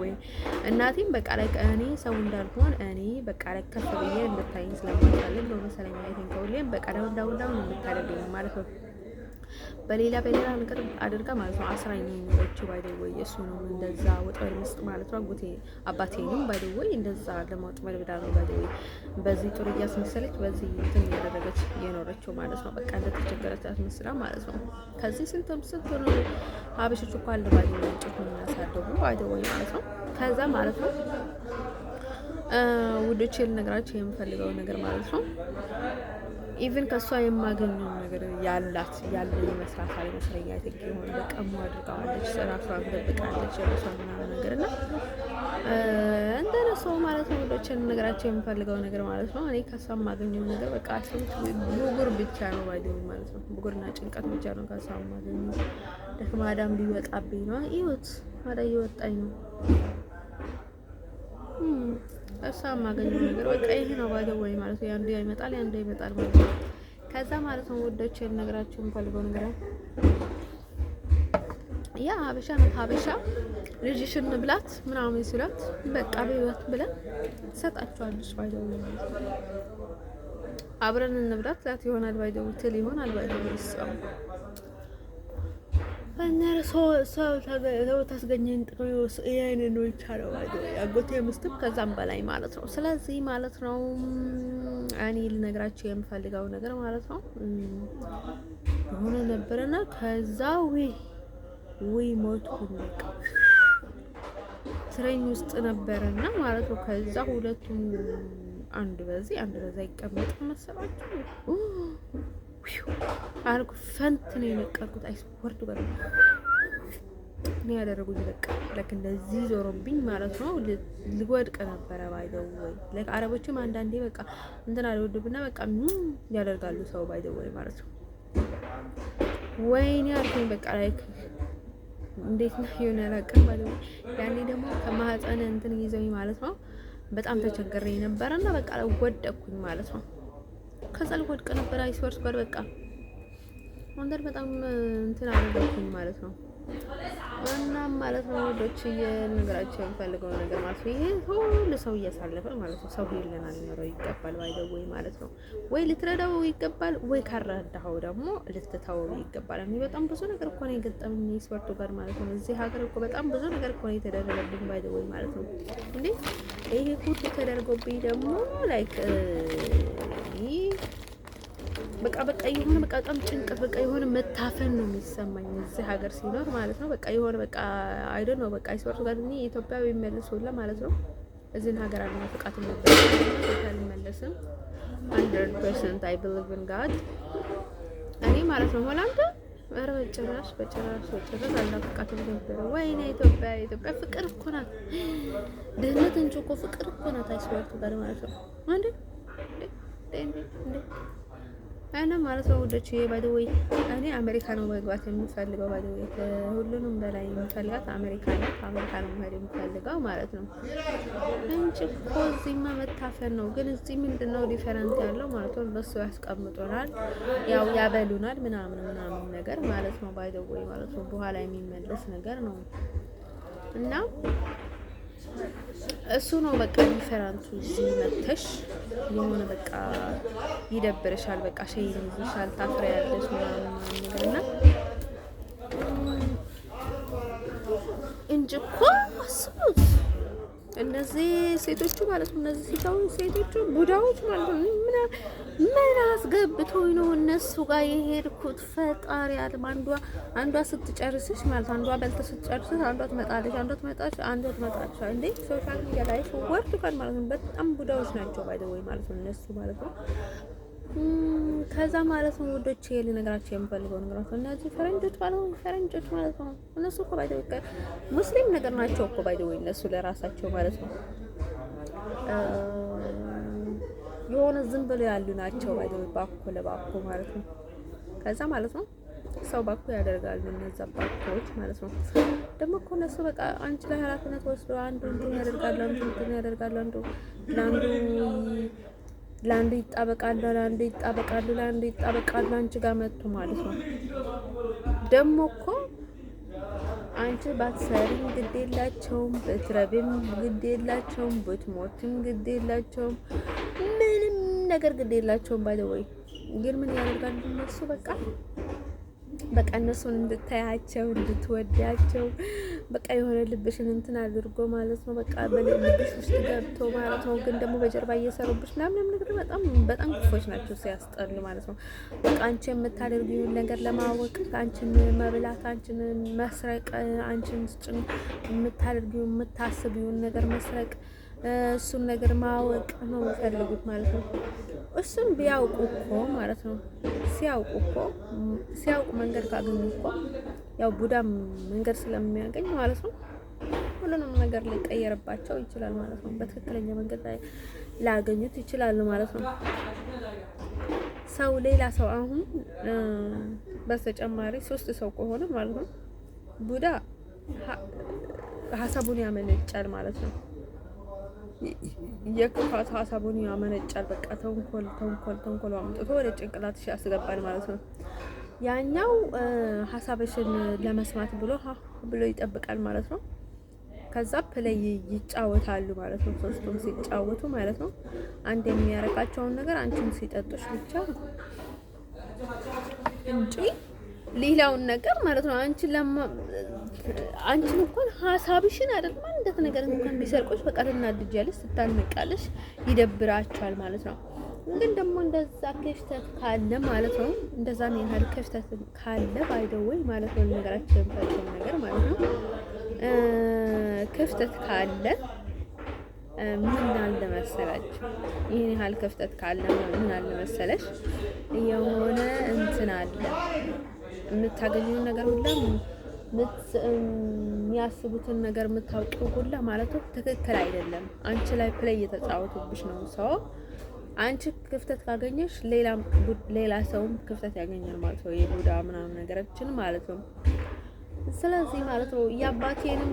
እናቴም በቃ ላይክ እኔ ሰው እንዳልሆን እኔ በቃ ላይክ ከፍ ብዬ እንድታይኝ ስለማታለል ነው መሰለኝ አይተን ከሁሌም በቃ ዳውን የምታደርገኝ ማለት ነው። በሌላ ነገር አድርጋ ማለት ነው አስራኝ ነው የሚወጪው ባይደው እሱ ነው እንደዛ ወጥመድ ውስጥ ማለት ነው። አባቴንም ባይደው እንደዛ ለማውጥመድ ብዳ ነው ባይደው በዚህ ጥሩ እያስመሰለች በዚህ እንትን ያደረገች የኖረችው ማለት ነው። በቃ እንደተቸገረች አስመስላ ማለት ነው። ከዚህ ስንት ነው ሀበሾች እኮ አለ ባይደው እንጭት ነው ያሳደጉ ባይደው ማለት ነው። ከዛ ማለት ነው ውዶቼ ልነግራችሁ የምፈልገው ነገር ማለት ነው ኢቭን ከሷ የማገኘው ነገር ያለ ይመስላታል ይመስለኛል። አይተክ ይሆን በቀሙ አድርጋዋለች፣ ራሷን ደብቃለች፣ የራሷን ምናምን ነገር እና እንደነሱ ማለት ነው። ወዶችን ነገራቸው የምፈልገው ነገር ማለት ነው እኔ ከሷ የማገኘው ነገር በቃ አስቡት ብጉር ብቻ ነው ባይደው ማለት ነው። ብጉርና ጭንቀት ብቻ ነው ከሷ የማገኘው። ደክማዳም ሊወጣብኝ ነው ይወት ማዳ እየወጣኝ ነው እሷ የማገኘው ነገር በቃ ይሄ ነው ባይደው ማለት ነው። ያንዱ ይመጣል ማለት ነው። ከዛ ማለት ነው ወዶች ልነግራችሁ የምፈልገው ነገር ያ ሀበሻ ልጅሽን ብላት ምናምን ሲላት በቃ በህይወት ብለን ሰጣቸዋለች ባይደው ማለት ነው። አብረን እንብላት ላት ይሆናል ባይደው ትል ይሆናል ባይደው ይሰው ሰው ታስገኘኝ ጥሩ ይሄን ነው ይቻላል ባይደው ያጎቴ ምስትም ከዛም በላይ ማለት ነው። ስለዚህ ማለት ነው እኔ ልነግራችሁ የምፈልገው ነገር ማለት ነው ሆነ ነበርና ከዛ ወይ ሞት ሁሉቅ ትሬን ውስጥ ነበርና ማለት ነው። ከዛ ሁለቱም አንድ በዛ ይቀመጥ መሰላችሁ አልኩ ፈንት ነው የነቀርኩት። አይስፖርቱ ጋር ነው ያደረጉኝ። በቃ ለክ እንደዚህ ዞሮብኝ ማለት ነው ልወድቅ ነበረ ባይደው ለክ አረቦችም አንዳንዴ በቃ እንትን አልወድብና በቃ ያደርጋሉ ሰው ባይደው ማለት ነው። ወይኔ አልኩኝ በቃ ላይክ እንዴት ነው የሆነ ያላቀም ባይደው ያኔ ደግሞ ከማህፀን እንትን ይዘውኝ ማለት ነው በጣም ተቸግሬ ነበርና በቃ ወደቅኩኝ ማለት ነው። ከዛ ልወድቅ ነበር አይስወርስ ጋር በቃ ወንደር በጣም እንትን አደረኩኝ ማለት ነው። እና ማለት ነው ወዶች የነገራቸው የምፈልገው ነገር ማለት ነው ይሄ ሁሉ ሰው እያሳለፈ ማለት ነው። ሰው ይለናል ሊኖረው ይገባል ባይደው ማለት ነው። ወይ ልትረዳው ይገባል ወይ ካረዳው ደግሞ ልትተው ይገባል። እኔ በጣም ብዙ ነገር እኮ ነው የገጠመኝ ስፖርቱ ጋር ማለት ነው። እዚህ ሀገር እኮ በጣም ብዙ ነገር እኮ ነው የተደረገብኝ ባይደው ማለት ነው። እንዴ ይሄ ሁሉ ተደርጎብኝ ደግሞ ላይክ በቃ የሆነ በቃ በጣም ጭንቀት በቃ የሆነ መታፈን ነው የሚሰማኝ እዚህ ሀገር ሲኖር ማለት ነው። በቃ የሆነ በቃ አይደል ነው በቃ አይስወርቱ ጋር እኔ ኢትዮጵያ ቢመለስ ሁላ ማለት ነው እዚህን ሀገር አለ ፍቃት ነበር አልመለስም 100% I believe in God። እኔም ማለት ነው። ሆላንድ ኧረ በጭራሽ አላፍቃትም ነበረ። ወይኔ ኢትዮጵያ ፍቅር እኮ ናት። ድህነት እንጂ እኮ ፍቅር እኮ ናት። አይስወርቱ ጋር ማለት ነው። አንዴ እና ማለት ነው ወደች ባይ ዘ ወይ እኔ አሜሪካ ነው መግባት የምፈልገው። ባይ ዘ ወይ ሁሉንም በላይ የምፈልጋት አሜሪካ ነው። አሜሪካ ነው መሄድ የምፈልገው ማለት ነው እንጂ እኮ እዚህማ መታፈን ነው። ግን እዚህ ምንድነው ዲፈረንት ያለው ማለት ነው? በሱ ያስቀምጡናል፣ ያው ያበሉናል ምናምን ነገር ማለት ነው። ባይ ዘ ወይ ማለት ነው በኋላ የሚመለስ ነገር ነው እና እሱ ነው በቃ ዲፈረንቱ። እዚህ መተሽ የሆነ በቃ ይደብርሻል፣ በቃ ሸይን ይዝሻል፣ ታፍሪያለሽ ምናምን ነገርና እንጂ እኮ አስቡት እነዚህ ሴቶቹ ማለት ነው። እነዚህ ሴቶቹ ቡዳዎች ማለት ነው። ምን አስገብቶኝ ነው እነሱ ጋር የሄድኩት? ፈጣሪ አለም። አንዷ ስትጨርስሽ ማለት አንዷ በልተ ስትጨርስሽ አንዷ ትመጣለች፣ አንዷ ትመጣለች። እንዴ ሶሻል ሚዲያ ላይ ወርዱካል ማለት ነው። በጣም ቡዳዎች ናቸው ባይ ዘ ወይ ማለት ነው እነሱ ማለት ነው። ከዛ ማለት ነው ወዶች ልነግራቸው የምፈልገው ነገር ነው። እነዚህ ፈረንጆች ማለት ነው እነሱ እኮ ባይ ዘ ወይ ሙስሊም ነገር ናቸው እኮ ባይ ዘ ወይ እነሱ ለራሳቸው ማለት ነው የሆነ ዝም ብለው ያሉ ናቸው ባይ ዘ ወይ ባኮ ለባኮ ማለት ነው። ከዛ ማለት ነው ሰው ባኮ ያደርጋሉ እነዛ ባኮዎች ማለት ነው። ደግሞ እኮ እነሱ በቃ አንቺ ላይ ኃላፊነት ወስዶ አንዱ እንትን ያደርጋሉ፣ አንዱ ለአንዱ ይጣበቃሉ አንቺ ጋር መጥቶ ማለት ነው። ደግሞ እኮ አንቺ ባትሰሪም ግድ የላቸውም፣ ብትረቢም ግድ የላቸውም፣ ብትሞትም ግድ የላቸውም፣ ምንም ነገር ግድ የላቸውም። ባይ ዘ ወይ ግን ምን ያደርጋሉ እነሱ በቃ እነሱን እንድታያቸው እንድትወዳቸው በቃ የሆነ ልብሽን እንትን አድርጎ ማለት ነው። በቃ በልብሽ ውስጥ ገብቶ ማለት ነው። ግን ደግሞ በጀርባ እየሰሩብሽ ምናምን ነገር በጣም ክፎች ናቸው፣ ሲያስጠሉ ማለት ነው። በቃ አንቺ የምታደርጊውን ነገር ለማወቅ አንቺን መብላት፣ አንቺን መስረቅ፣ አንቺን የምታደርጊውን የምታስቢውን ነገር መስረቅ፣ እሱን ነገር ማወቅ ነው የሚፈልጉት ማለት ነው። እሱን ቢያውቁ እኮ ማለት ነው ሲያውቁ መንገድ ካገኙ እኮ ያው ቡዳም መንገድ ስለሚያገኝ ማለት ነው ሁሉንም ነገር ሊቀየርባቸው ይችላል ማለት ነው። በትክክለኛ መንገድ ላይ ላገኙት ይችላሉ ማለት ነው። ሌላ ሰው አሁን በተጨማሪ 3 ሰው ከሆነ ማለት ነው ቡዳ ሀሳቡን ያመነጫል ማለት ነው። የክፋት ሀሳቡን ያመነጫል። በቃ ተንኮል አምጥቶ ወደ ጭንቅላትሽ ያስገባል ማለት ነው። ያኛው ሀሳብሽን ለመስማት ብሎ ይጠብቃል ማለት ነው። ከዛ ፕሌይ ይጫወታሉ ማለት ነው። 3ቱም ሲጫወቱ ማለት ነው አንድ የሚያረጋቸውን ነገር አንቺን ሲጠጡሽ ብቻ እንጂ ሌላውን ነገር ማለት ነው አንቺን እንኳን ሀሳብሽን አይደለም እንደት ነገር እንኳን ቢሰርቆሽ በቃ ትናድጃለሽ፣ ትታነቃለሽ፣ ይደብራቸዋል ማለት ነው። ግን ደግሞ እንደዛ ክፍተት ካለ ማለት ነው እንደዛ ነው ያህል ክፍተት ካለ ባይደውይ ማለት ነው ነገራችን ፈጽሞ ነገር ማለት ነው ክፍተት ካለ ምን አለ መሰላችሁ? ይሄን ያህል ክፍተት ካለ ምን አለ መሰለሽ የሆነ እንትን አለ የምታገኙን ነገር ሁላ የሚያስቡትን ነገር የምታውቂው ሁላ ማለት ነው ትክክል አይደለም። አንቺ ላይ ፕሌይ እየተጫወቱብሽ ነው። ሰው አንቺ ክፍተት ካገኘሽ ሌላ ሰውም ክፍተት ያገኛል ማለት ነው። የቡዳ ምናምን ነገራችን ማለት ነው። ስለዚህ ማለት ነው የአባቴንም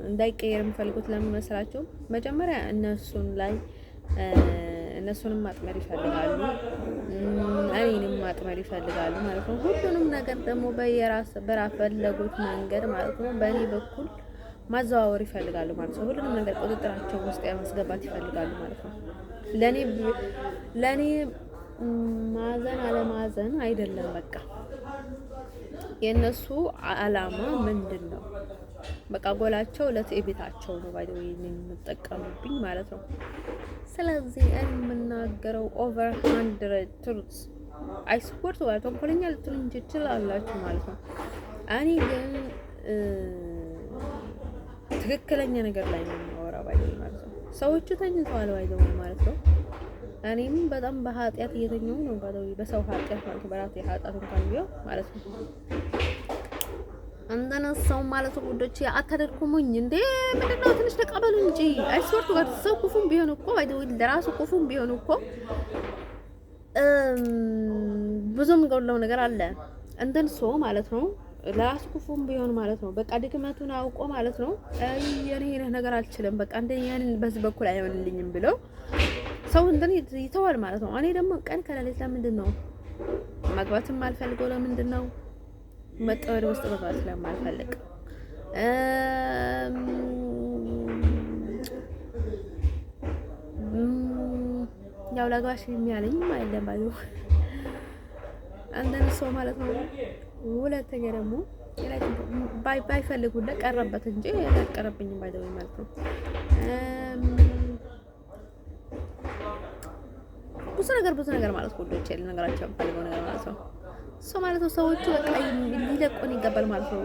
እንዳይቀየር የምፈልጉት ለምን መሰላችሁ? መጀመሪያ እነሱንም ማጥመር ይፈልጋሉ፣ እኔንም ማጥመር ይፈልጋሉ ማለት ነው። ሁሉንም ነገር ደግሞ በራፈለጉት መንገድ ማለት ነው በእኔ በኩል ማዘዋወር ይፈልጋሉ ማለት ነው። ሁሉንም ነገር ቁጥጥራቸው ውስጥ ያስገባት ይፈልጋሉ ማለት ነው። ለኔ ማዘን አለማዘን አይደለም። በቃ የነሱ አላማ ምንድን ነው? በቃ ጎላቸው ለትዕቢታቸው ነው ባይደው የምጠቀሙብኝ ማለት ነው። ስለዚህ የምናገረው ኦቨር 100 ትሩትስ አይስፖርት ወይ ተንኮለኛ ልትሉኝ ትችላላችሁ ማለት ነው። እኔ ግን ትክክለኛ ነገር ላይ ነው የማወራው ባይደው ማለት ነው። ሰዎቹ ተኝተዋል ባይደው ማለት ነው። እኔም በጣም በኃጢአት እየተኛው ነው በሰው ኃጢአት ማለት በራሴ ኃጢአት እንኳን ቢሆን ማለት ነው። እንደነሳው ማለት ጉዶች አታደርኩሙኝ እንዴ ምንድነው? ትንሽ ተቀበሉ እንጂ አይስወርቱ ጋር ሰው ኩፉም ቢሆን እኮ አይደው ለራሱ ኩፉም ቢሆን እኮ ብዙም ገውለው ነገር አለ እንደን ሰው ማለት ነው። ለራሱ ኩፉም ቢሆን ማለት ነው በቃ ድክመቱን አውቆ ማለት ነው የኔ ነገር አልችልም በቃ እንደኛን በዚህ በኩል አይሆንልኝም ብለው ሰው እንደኔ ይተዋል ማለት ነው። እኔ ደግሞ ቀን ከሌሊት ለምንድን ነው መግባትም አልፈልገው? ለምንድን ነው መጣወር ውስጥ መግባት ስለማልፈልግ ያው ላጋሽ የሚያለኝ አይደለም አንደን ሰው ማለት ነው። ሁለተኛ ደግሞ ባይፈልጉ ቀረበት እንጂ ያቀረብኝም ባይደው ማለት ነው። ብዙ ነገር ማለት ሁሉ ይችላል ነገራቸው ፈልገው ነገር ማለት ነው። ሰው ማለት ነው ሰዎቹ በቃ ሊለቁን ይገባል ማለት ነው።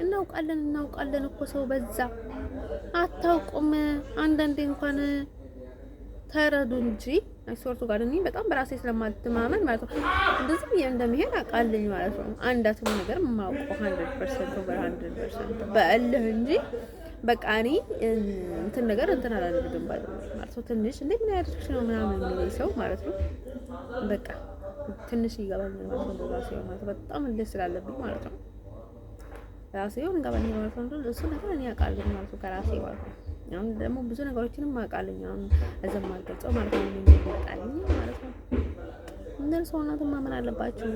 እናውቃለን እኮ ሰው በዛ አታውቁም። አንዳንዴ እንኳን ተረዱ እንጂ አይሶርቱ ጋር እኔ በጣም በራሴ ስለማልተማመን ማለት ነው እንደዚህ እንደሚሄድ አውቃለኝ ማለት ነው። አንዳትም ነገር ማውቀው 100% over 100% በእልህ እንጂ በቃ እኔ እንትን ነገር እንትን አላደርግም ማለት ነው። ትንሽ እንዴ ምን ያደርግሽ ነው ምናምን የሚል ሰው ማለት ነው በቃ ትንሽ ይገባኛል ማለት ነው። ራሴ ማለት በጣም እንደ ስላለብኝ ማለት ነው ራሴ ሆነ ይገባኛል ማለት ነው። እሱ ነገር እኔ አውቃለሁ ማለት ነው ከራሴ ማለት ነው። አሁን ደግሞ ብዙ ነገሮችንም አውቃለሁ አሁን እዛም አልገልጸው ማለት ነው የሚመጣልኝ ማለት ነው። እንደን ሰውናቱን ማመን አለባችሁ።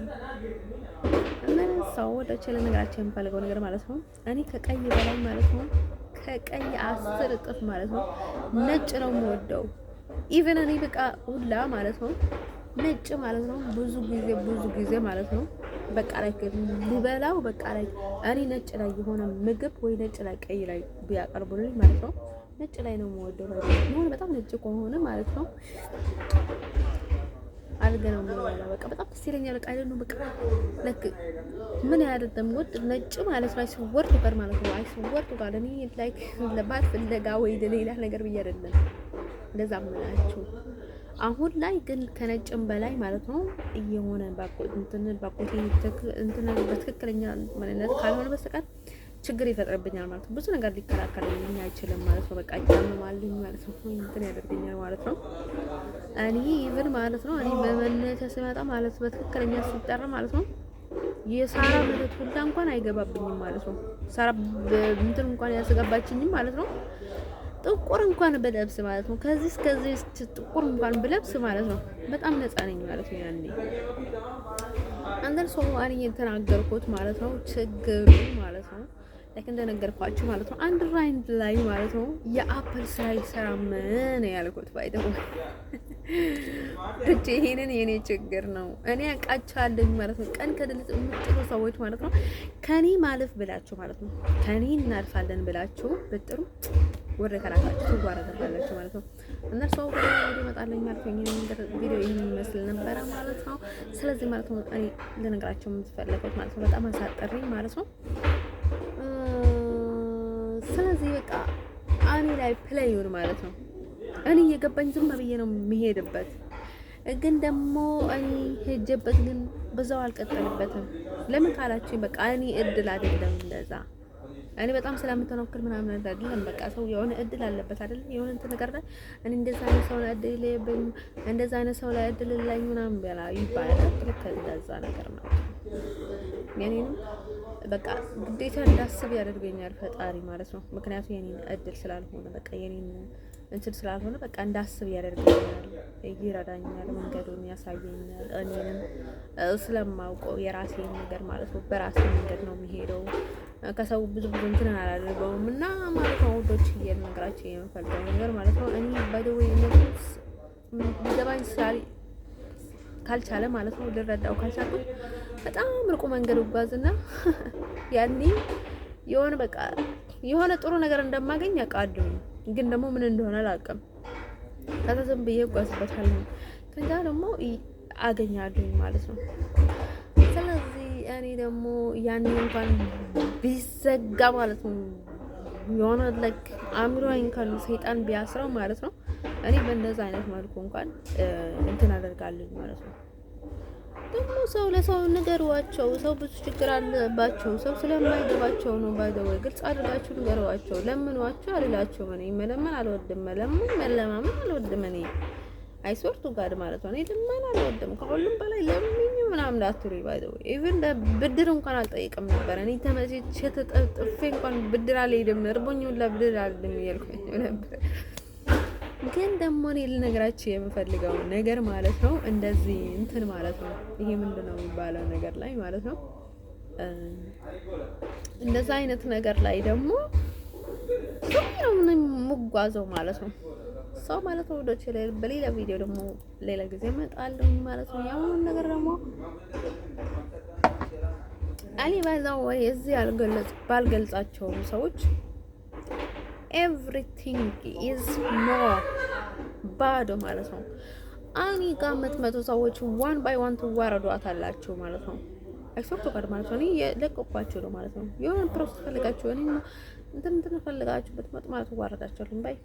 እንደን ሰው ወደ ቸለ ነገራችን የምፈልገው ነገር ማለት ነው እኔ ከቀይ በላይ ማለት ነው ከቀይ 10 እጥፍ ማለት ነው ነጭ ነው የምወደው። ኢቭን እኔ በቃ ሁላ ማለት ነው ነጭ ማለት ነው ብዙ ጊዜ ማለት ነው በቃ ላይ ልበላው በቃ ላይ እኔ ነጭ ላይ የሆነ ምግብ ወይ ነጭ ላይ ቀይ ላይ ቢያቀርቡልኝ ማለት ነው ነጭ ላይ ነው የምወደው ማለት በጣም ነጭ ከሆነ ማለት ነው አልገናው ነው በቃ በጣም ደስ ይለኛል። በቃ አይደለም በቃ ለክ ምን ያደርደም ወጥ ነጭ ማለት ነው አይስወርቱ ጋር ማለት ነው አይስወርቱ ጋር እኔ ላይክ ለባል ፍለጋ ወይ ሌላ ነገር ብዬ አይደለም እንደዛ ምናችሁ አሁን ላይ ግን ከነጭም በላይ ማለት ነው እየሆነ ባቆቴ እንትን በትክክለኛ ማንነት ካልሆነ በስተቀር ችግር ይፈጥርብኛል ማለት ነው። ብዙ ነገር ሊከራከርልኝ አይችልም ማለት ነው። በቃ ይታመማልኝ ማለት ነው እንትን ያደርገኛል ማለት ነው። እኔ ኢቭን ማለት ነው እኔ በመነተ ስመጣ ማለት በትክክለኛ ሲጠራ ማለት ነው የሳራ ማለት ሁላ እንኳን አይገባብኝም ማለት ነው። ሳራ እንትን እንኳን ያስገባችኝም ማለት ነው ጥቁር እንኳን በለብስ ማለት ነው ከዚህ እስከዚህ ጥቁር እንኳን በለብስ ማለት ነው በጣም ነፃ ነኝ ማለት ነው። ያኔ አንደር ሰው አሪኝ የተናገርኩት ማለት ነው ችግሩ ማለት ነው ለክ እንደነገርኳችሁ ማለት ነው አንድ ራይንድ ላይ ማለት ነው የአፕል ስራ ይሰራም ነው ያልኩት ባይደው እቺ ይሄንን የኔ ችግር ነው እኔ አቃቻለኝ ማለት ነው። ቀን ከድልት የምትጥሩ ሰዎች ማለት ነው ከኔ ማለፍ ብላችሁ ማለት ነው ከኔ እናልፋለን ብላችሁ ብጥሩ ወደ ከራሳችሁ ተጓራላችሁ ማለት ነው። እና ሰው ቪዲዮ መጣለኝ ማለት ነው ቪዲዮ ይሄን መስል ነበር ማለት ነው። ስለዚህ ማለት ነው እኔ ለነገራችሁ የምትፈልጉት ማለት ነው በጣም አሳጥሪ ማለት ነው። ስለዚህ በቃ እኔ ላይ ፕሌይ ይሁን ማለት ነው። እኔ የገባኝ ዝም ብዬ ነው የሚሄድበት ግን ደግሞ እኔ ሄጀበት ግን በዛው አልቀጠልበትም። ለምን ካላችሁ በቃ እኔ እድል አይደለም እንደዛ እኔ በጣም ስለምተነክር ምናምን አይደለም በቃ ሰው የሆነ እድል አለበት አይደል የሆነ እንትን ነገር ላይ እኔ እንደዛ አይነት ሰው ላይ እድል የለብኝ እንደዛ አይነት ሰው ላይ እድል ላይ ምናምን በላ ይባላል። ልክ እንደዛ ነገር ነው የኔንም በቃ ግዴታ እንዳስብ ያደርገኛል ፈጣሪ ማለት ነው። ምክንያቱም የኔን እድል ስላልሆነ በቃ የኔን እንትን ስላልሆነ በቃ እንዳስብ ያደርገኛል፣ ይረዳኛል፣ መንገዱን ያሳየኛል። እኔንም ስለማውቀው የራሴን ነገር ማለት ነው በራሴ መንገድ ነው የሚሄደው ከሰው ብዙ እንትን አላደርገውም እና ማለት ነው ወዶች እየነገራችሁ የምፈልገው ነገር ማለት ነው እኔ ባይደው ይነግሩት ሊገባኝ ካልቻለ ማለት ነው ልረዳው ካልቻልኩ በጣም ርቁ መንገድ ጓዝና ያኔ የሆነ በቃ የሆነ ጥሩ ነገር እንደማገኝ አውቃለሁ ግን ደግሞ ምን እንደሆነ አላውቅም። ከተዘም ብዬ ጓዝበታለሁ ከዛ ደግሞ አገኛለሁ ማለት ነው። ስለዚህ እኔ ደግሞ ያኔ እንኳን ቢዘጋ ማለት ነው የሆነ ለክ አእምሮዬን እንኳን ሰይጣን ቢያስረው ማለት ነው እኔ በእንደዛ አይነት መልኩ እንኳን እንትን አደርጋለሁ ማለት ነው። ደግሞ ሰው ለሰው ንገሯቸው። ሰው ብዙ ችግር አለባቸው። ሰው ስለማይገባቸው ነው። ባይደወይ ግልጽ አድርጋችሁ ንገሯቸው። ለምኗቸው አልላቸውም። እኔ መለመን አልወድም፣ መለማመን አልወድም። እኔ አይሶርቱ ጋር ማለት ነው። እኔ ልመና አልወድም። ከሁሉም በላይ ለምኝ ምናምን እንዳትሉኝ። ባይደወይ ኢቭን ብድር እንኳን አልጠይቅም ነበር። እኔ ተመቼ ተጠጥፌ እንኳን ብድር አልሄድም። እርቦኝ ሁላ ብድር አልሄድም እያልኩኝ ነበር። ግን ደግሞ እኔ ልነግራችሁ የምፈልገው ነገር ማለት ነው እንደዚህ እንትን ማለት ነው። ይሄ ምንድነው የሚባለው ነገር ላይ ማለት ነው እንደዛ አይነት ነገር ላይ ደግሞ ሰው ነው የምጓዘው ማለት ነው። ሰው ማለት ነው ወዶች በሌላ ቪዲዮ ደግሞ ሌላ ጊዜ እመጣለሁ ማለት ነው። ያው ነገር ደግሞ እኔ ባዛው ወይ እዚህ ባልገልጻቸውም ሰዎች everything is more ባዶ ማለት ነው። እኔ ጋር የምትመጡ ሰዎች ዋን ባይ ዋን ትዋረዷታላችሁ ማለት ነው። አይሶርቱ ጋር ማለት ነው። እኔ የለቀኳቸው ነው ማለት ነው። የሆነ ፕሮሰስ ፈልጋችሁ እኔ እንትን ፈልጋችሁ ብትመጡ ማለት ትዋረዳችኋል ባይ